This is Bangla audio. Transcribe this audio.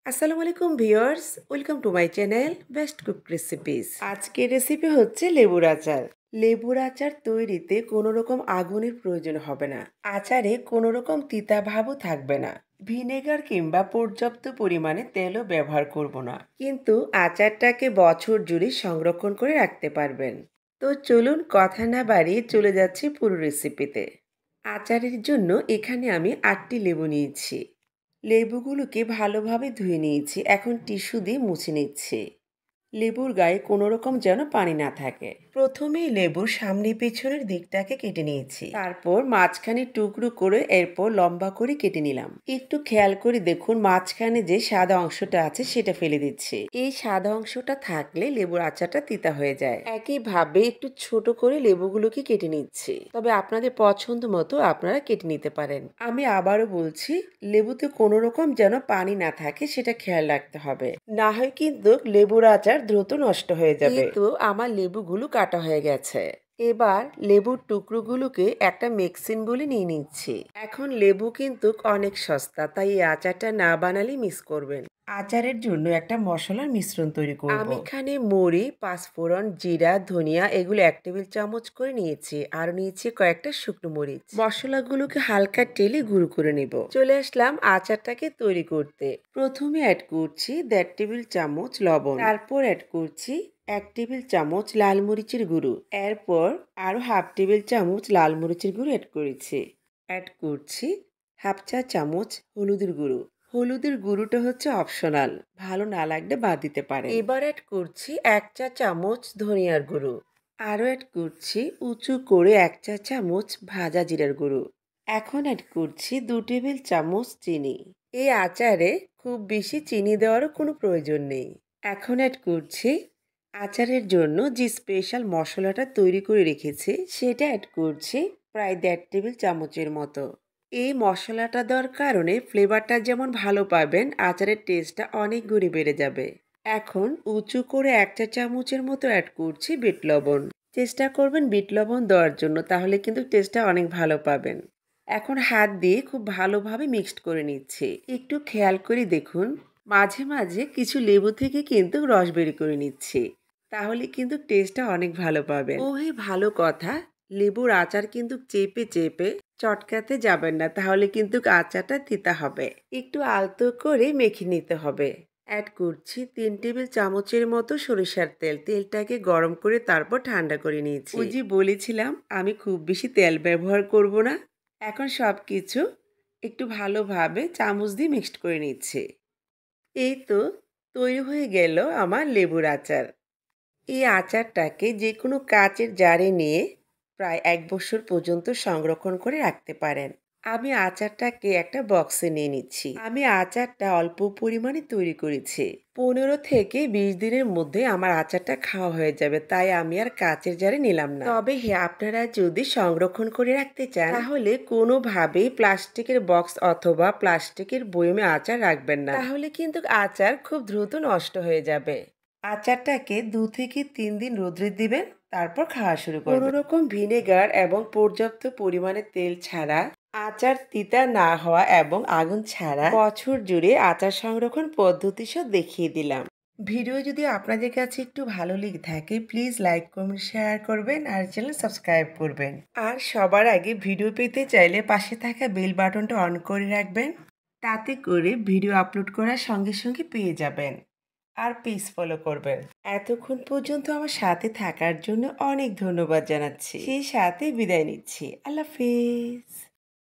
আসসালামু আলাইকুম viewers, welcome to my channel best cook recipes. আজকের রেসিপি হচ্ছে লেবুর আচার। লেবুর আচার তৈরিতে কোনো রকম আগুনের প্রয়োজন হবে না। আচারে কোনো রকম তিতা ভাবও থাকবে না। ভিনেগার কিংবা পর্যাপ্ত পরিমাণে তেলও ব্যবহার করব না, কিন্তু আচারটাকে বছর জুড়ে সংরক্ষণ করে রাখতে পারবেন। তো চলুন কথা না বাড়িয়ে চলে যাচ্ছি পুরো রেসিপিতে। আচারের জন্য এখানে আমি 8টি লেবু নিয়েছি। লেবুগুলোকে ভালোভাবে ধুয়ে নিয়েছি, এখন টিস্যু দিয়ে মুছে নিচ্ছি। লেবুর গায়ে কোনো রকম যেন পানি না থাকে। প্রথমেই লেবুর সামনে পেছনের দিকটাকে কেটে নিয়েছি, তারপর মাঝখানে টুকরো করে এরপর লম্বা করে কেটে নিলাম। একটু খেয়াল করে দেখুন, মাঝখানে যে সাদা অংশটা আছে সেটা ফেলে দিচ্ছি। এই সাদা অংশটা থাকলে লেবুর আচারটা তিতা হয়ে যায়। একইভাবে একটু ছোট করে লেবুগুলোকে কেটে নিচ্ছি, তবে আপনাদের পছন্দ মতো আপনারা কেটে নিতে পারেন। আমি আবারও বলছি, লেবুতে কোনো রকম যেন পানি না থাকে সেটা খেয়াল রাখতে হবে, না হয় কিন্তু লেবুর আচার দ্রুত নষ্ট হয়ে যাবে। তো আমার লেবুগুলো কাটা হয়ে গেছে। এবার লেবুর টুকরোগুলোকে একটা মিক্সিং বলে নিয়ে নিচ্ছি। এখন লেবু কিন্তু অনেক সস্তা, তাই এই আচারটা না বানালে মিস করবেন। আচারের জন্য একটা মশলার মিশ্রণ তৈরি করব। আমি এখানে মরি, পাঁচফোড়ন, জিরা, ধনিয়া এগুলো 1 টেবিল চামচ করে নিয়েছি, আর নিয়েছি কয়েকটা শুকনো মরিচ। মশলাগুলোকে হালকা টেলে গুঁড়ো করে নেব। চলে আসলাম আচারটাকে তৈরি করতে। প্রথমে অ্যাড করছি 1.5 টেবিল চামচ লবণ, তারপর অ্যাড করছি 1 টেবিল চামচ লাল মরিচের গুঁড়ো, এরপর আরো হাফ টেবিল চামচ লাল মরিচের গুঁড়ো অ্যাড করছি হাফ চা চামচ হলুদের গুঁড়ো। হলুদের গুঁড়োটা হচ্ছে অপশনাল, ভালো না লাগলে বাদ দিতে পারেন। এবার অ্যাড করছি 1 চা চামচ ধনিয়ার গুঁড়ো, আরও অ্যাড করছি উঁচু করে 1 চা চামচ ভাজা জিরার গুঁড়ো। এখন অ্যাড করছি 2 টেবিল চামচ চিনি। এই আচারে খুব বেশি চিনি দেওয়ারও কোনো প্রয়োজন নেই। এখন অ্যাড করছি আচারের জন্য যে স্পেশাল মশলাটা তৈরি করে রেখেছি সেটা অ্যাড করছি প্রায় 1.5 টেবিল চামচের মতো। এই মশলাটা দেওয়ার কারণে ফ্লেভারটা যেমন ভালো পাবেন, আচারের টেস্টটা অনেক গুণে বেড়ে যাবে। এখন উঁচু করে 1 চা চামচের মতো অ্যাড করছি বিট লবণ। চেষ্টা করবেন বিট লবণ দেওয়ার জন্য, তাহলে কিন্তু টেস্টটা অনেক ভালো পাবেন। এখন হাত দিয়ে খুব ভালোভাবে মিক্সড করে নিচ্ছি। একটু খেয়াল করে দেখুন, মাঝে মাঝে কিছু লেবু থেকে কিন্তু রস বের করে নিচ্ছি, তাহলে কিন্তু টেস্টটা অনেক ভালো পাবেন। ওই ভালো কথা, লেবুর আচার কিন্তু চেপে চেপে চটকাতে যাবেন না, তাহলে কিন্তু আচারটা তিতা হবে। একটু আলতো করে মেখে নিতে হবে। অ্যাড করছি 3 টেবিল চামচের মতো সরিষার তেল। তেলটাকে গরম করে তারপর ঠান্ডা করে নিয়েছি। ওই যে বলেছিলাম আমি খুব বেশি তেল ব্যবহার করব না। এখন সব কিছু একটু ভালোভাবে চামচ দিয়ে মিক্সড করে নিচ্ছি। এই তো তৈরি হয়ে গেল আমার লেবুর আচার। এই আচারটাকে যে কোনো কাচের জারে নিয়ে প্রায় 1 বছর পর্যন্ত সংরক্ষণ করে রাখতে পারেন। আমি আচারটাকে একটা বক্সে নিয়ে নিচ্ছি। আমি আচারটা অল্প পরিমাণে তৈরি করেছি। 15 থেকে 20 দিনের মধ্যে আমার আচারটা খাওয়া হয়ে যাবে, তাই আমি আর কাচের জারে নিলাম না। তবে হ্যাঁ, আপনারা যদি সংরক্ষণ করে রাখতে চান তাহলে কোনোভাবেই প্লাস্টিকের বক্স অথবা প্লাস্টিকের বয়মে আচার রাখবেন না, তাহলে কিন্তু আচার খুব দ্রুত নষ্ট হয়ে যাবে। আচারটাকে 2 থেকে 3 দিন রোদ্রে দিবেন, তারপর খাওয়া শুরু করবেন। কোনো রকম ভিনেগার এবং পর্যাপ্ত পরিমাণে তেল ছাড়া আচার তিতা না হওয়া এবং আগুন ছাড়া বছর জুড়ে আচার সংরক্ষণ পদ্ধতি সব দেখিয়ে দিলাম। ভিডিও যদি আপনাদের কাছে একটু ভালো লেগে থাকে প্লিজ লাইক কমেন্ট শেয়ার করবেন আর চ্যানেল সাবস্ক্রাইব করবেন। আর সবার আগে ভিডিও পেতে চাইলে পাশে থাকা বেল বাটনটা অন করে রাখবেন, তাতে করে ভিডিও আপলোড করার সঙ্গে সঙ্গে পেয়ে যাবেন। আর পেজ ফলো করবেন। এতক্ষণ পর্যন্ত আমার সাথে থাকার জন্য অনেক ধন্যবাদ জানাচ্ছি। সেই সাথে বিদায় নিচ্ছি। আল্লাহ হাফেজ।